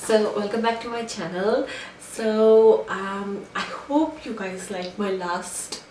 So welcome back to my channel. So I hope you guys like my last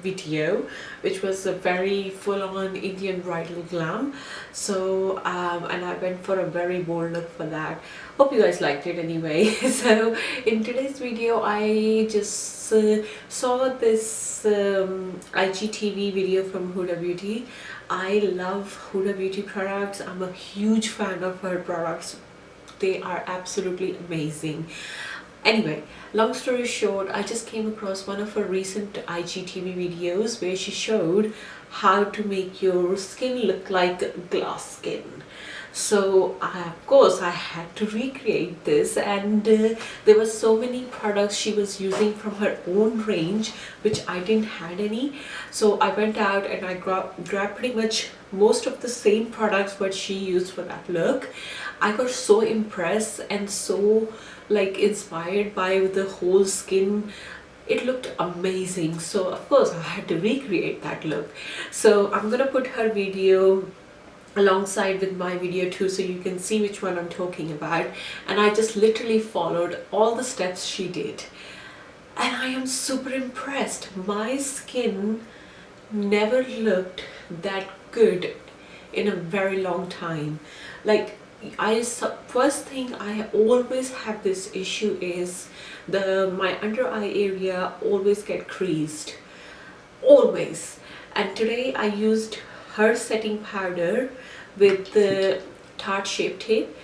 video, which was a very full-on Indian bridal glam. So and I went for a very bold look for that. Hope you guys liked it anyway. So in today's video I just saw this IGTV video from Huda Beauty. I love Huda Beauty products. I'm a huge fan of her products. They are absolutely amazing. Anyway, long story short, I just came across one of her recent IGTV videos where she showed how to make your skin look like glass skin. So of course I had to recreate this, and there were so many products she was using from her own range which I didn't had any. So I went out and I grabbed pretty much most of the same products what she used for that look. I got so impressed and so like inspired by the whole skin. It looked amazing, so of course I had to recreate that look. So I'm gonna put her video alongside with my video too, so you can see which one I'm talking about. And I just literally followed all the steps she did, and I am super impressed. My skin never looked that good in a very long time. Like, first thing, I always have this issue is my under eye area always get creased, always. And today I used her setting powder with the Tarte Shape Tape,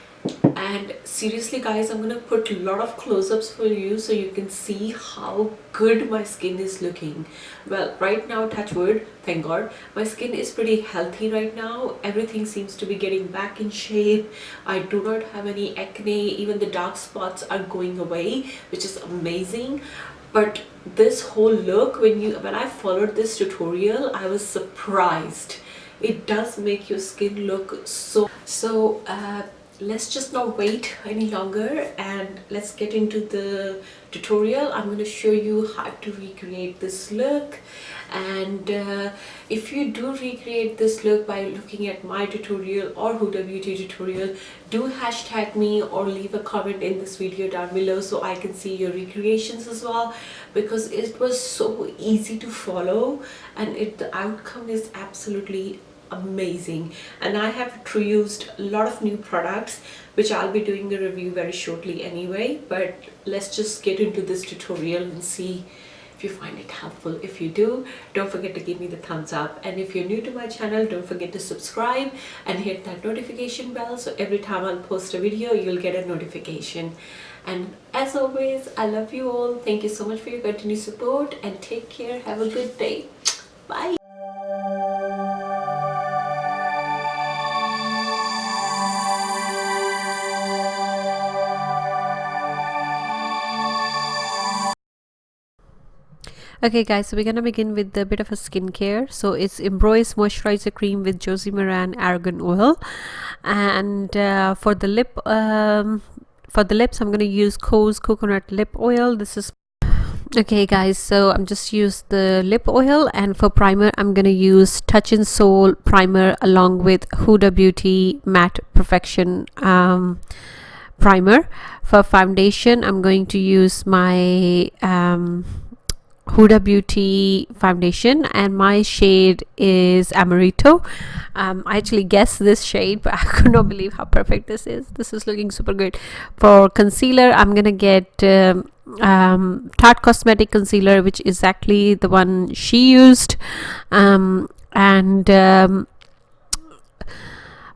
and seriously guys, I'm gonna put a lot of close-ups for you so you can see how good my skin is looking. Well, right now, touch wood, thank God, my skin is pretty healthy right now. Everything seems to be getting back in shape. I do not have any acne. Even the dark spots are going away, which is amazing. But this whole look, when I followed this tutorial, I was surprised. It does make your skin look so let's just not wait any longer and let's get into the tutorial. I'm going to show you how to recreate this look, and if you do recreate this look by looking at my tutorial or Huda Beauty tutorial, do hashtag me or leave a comment in this video down below so I can see your recreations as well, because it was so easy to follow and the outcome is absolutely amazing. And I have used a lot of new products which I'll be doing the review very shortly anyway, but let's just get into this tutorial and see if you find it helpful. If you do, don't forget to give me the thumbs up, and if you're new to my channel, don't forget to subscribe and hit that notification bell so every time I'll post a video you'll get a notification. And as always, I love you all. Thank you so much for your continued support, and take care. Have a good day. Bye. Okay guys, so we're gonna begin with a bit of a skincare. So it's Emborylisse Moisturizer Cream with Josie Marron Argan Oil, and for the lips I'm gonna use QUO Coconut Lip Oil. This is okay guys, so I'm just use the lip oil, and for primer I'm gonna use Touch and Soul primer along with Huda Beauty Matte Perfection primer. For foundation I'm going to use my Huda Beauty foundation, and my shade is Amarito. I actually guessed this shade, but I could not believe how perfect this is. This is looking super good. For concealer I'm gonna get Tarte Cosmetics Concealer, which is exactly the one she used,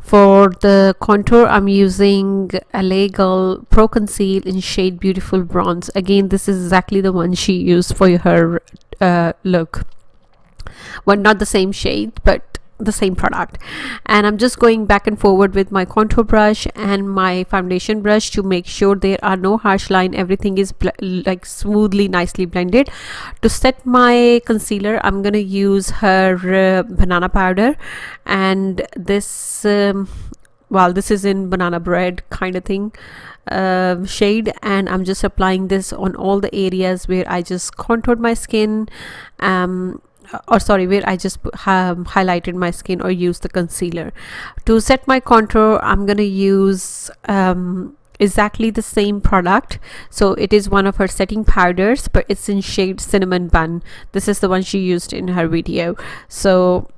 for the contour I'm using a Girl Pro Conceal in shade Beautiful Bronze. Again, this is exactly the one she used for her look. Well, not the same shade, but the same product. And I'm just going back and forward with my contour brush and my foundation brush to make sure there are no harsh line. Everything is like smoothly, nicely blended. To set my concealer I'm gonna use her banana powder, and this this is in banana bread kind of thing shade, and I'm just applying this on all the areas where I just contoured my skin, where I just highlighted my skin or used the concealer. To set my contour I'm gonna use exactly the same product. So it is one of her setting powders, but it's in shade Cinnamon Bun. This is the one she used in her video. So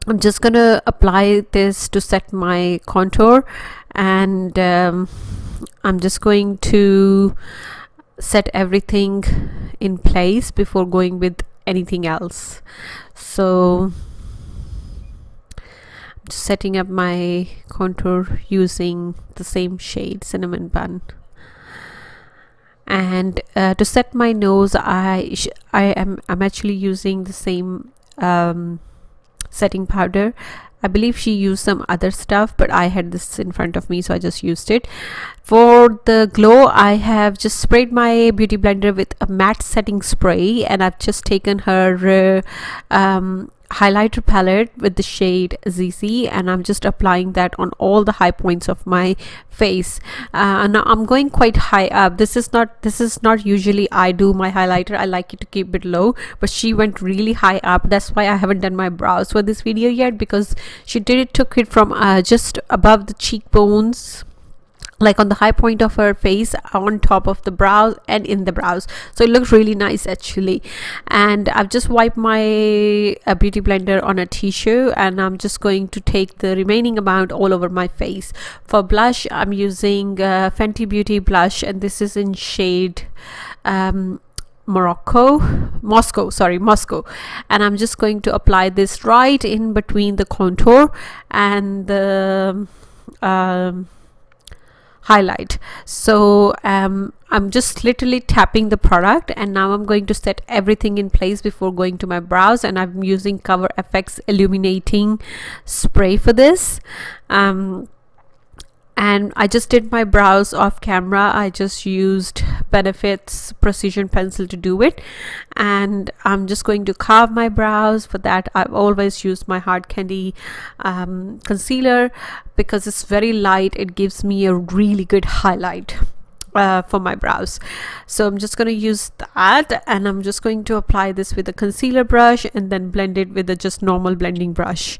I'm just gonna apply this to set my contour, and I'm just going to set everything in place before going with anything else. So setting up my contour using the same shade Cinnamon Bun. And to set my nose, I'm actually using the same setting powder. I believe she used some other stuff, but I had this in front of me, so I just used it. For the glow, I have just sprayed my beauty blender with a matte setting spray, and I've just taken her highlighter palette with the shade ZZ, and I'm just applying that on all the high points of my face. And I'm going quite high up. This is not usually I do my highlighter. I like it to keep it low, but she went really high up. That's why I haven't done my brows for this video yet, because she took it from just above the cheekbones, like on the high point of her face, on top of the brows and in the brows. So it looks really nice actually. And I've just wiped my beauty blender on a tissue, and I'm just going to take the remaining amount all over my face. For blush, I'm using Fenty Beauty blush, and this is in shade Moscow, and I'm just going to apply this right in between the contour and the highlight. So I'm just literally tapping the product, and now I'm going to set everything in place before going to my brows, and I'm using Cover FX illuminating spray for this. And I just did my brows off camera. I just used Benefit's precision pencil to do it, and I'm just going to carve my brows. For that, I've always used my Hard Candy concealer, because it's very light. It gives me a really good highlight for my brows. So I'm just going to use that, and I'm just going to apply this with a concealer brush and then blend it with a just normal blending brush.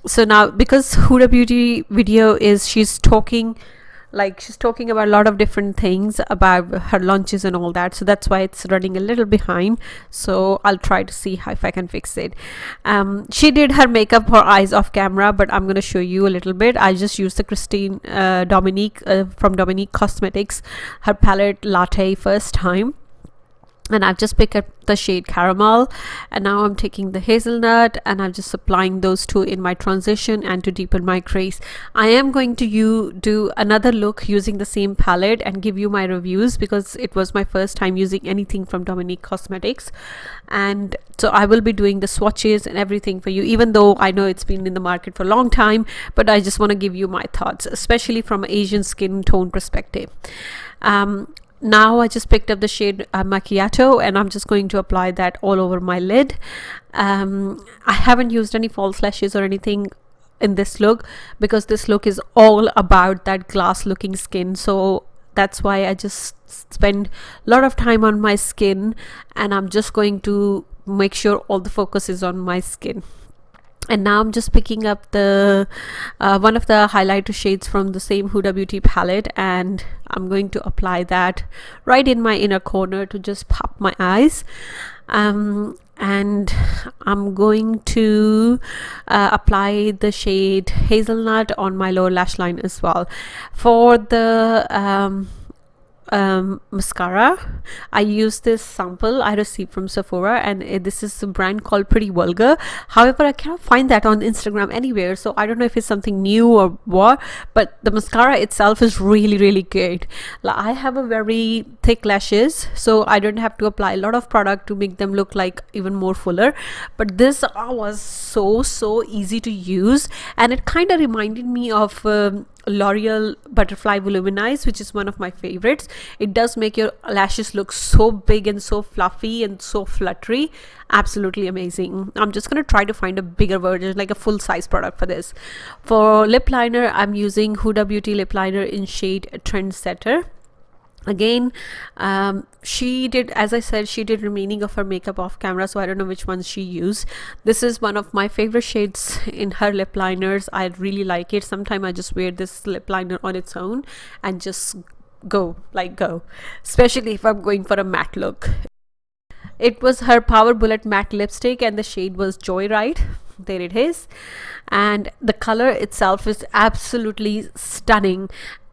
So now, because Huda Beauty video is, she's talking about a lot of different things about her launches and all that, so that's why it's running a little behind. So I'll try to see if I can fix it. She did her makeup, her eyes off camera, but I'm going to show you a little bit. I just used the Christine Dominique from Dominique Cosmetics, her palette Latte first time, and I've just picked up the shade Caramel, and now I'm taking the Hazelnut, and I'm just applying those two in my transition and to deepen my crease. I am going to do another look using the same palette and give you my reviews, because it was my first time using anything from Dominique Cosmetics, and so I will be doing the swatches and everything for you, even though I know it's been in the market for a long time, but I just want to give you my thoughts, especially from an Asian skin tone perspective. Now I just picked up the shade Macchiato, and I'm just going to apply that all over my lid. I haven't used any false lashes or anything in this look, because this look is all about that glass looking skin. So that's why I just spend a lot of time on my skin, and I'm just going to make sure all the focus is on my skin. And now I'm just picking up the one of the highlighter shades from the same Huda Beauty palette, and I'm going to apply that right in my inner corner to just pop my eyes. And I'm going to apply the shade Hazelnut on my lower lash line as well. For the mascara, I use this sample I received from Sephora, and this is a brand called Pretty Vulgar. However, I cannot find that on Instagram anywhere, so I don't know if it's something new or what, but the mascara itself is really good. Like, I have a very thick lashes, so I don't have to apply a lot of product to make them look like even more fuller, but this was so easy to use, and it kind of reminded me of L'Oreal Butterfly Voluminize, which is one of my favorites. It does make your lashes look so big and so fluffy and so fluttery. Absolutely amazing. I'm just going to try to find a bigger version, like a full size product for this. For lip liner, I'm using Huda Beauty lip liner in shade Trendsetter. Again, she did, as I said, she did remaining of her makeup off camera, so I don't know which ones she used. This is one of my favorite shades in her lip liners. I really like it. Sometimes I just wear this lip liner on its own and just go, especially if I'm going for a matte look. It was her Power Bullet matte lipstick and the shade was Joyride. There it is, and the color itself is absolutely stunning,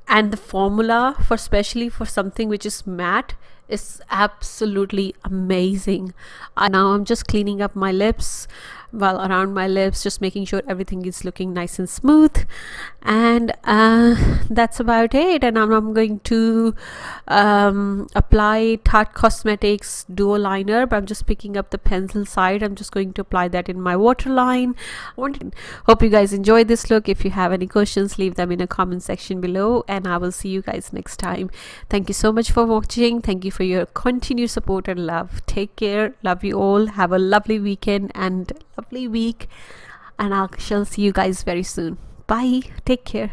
and the formula, for especially for something which is matte, is absolutely amazing. Now I'm just cleaning up my lips, well, around my lips, just making sure everything is looking nice and smooth, and that's about it. And I'm going to apply Tarte Cosmetics duo liner, but I'm just picking up the pencil side. I'm just going to apply that in my waterline. Hope you guys enjoyed this look. If you have any questions, leave them in a comment section below, and I will see you guys next time. Thank you so much for watching. Thank you for your continued support and love. Take care. Love you all. Have a lovely weekend and lovely week, and I shall see you guys very soon. Bye. Take care.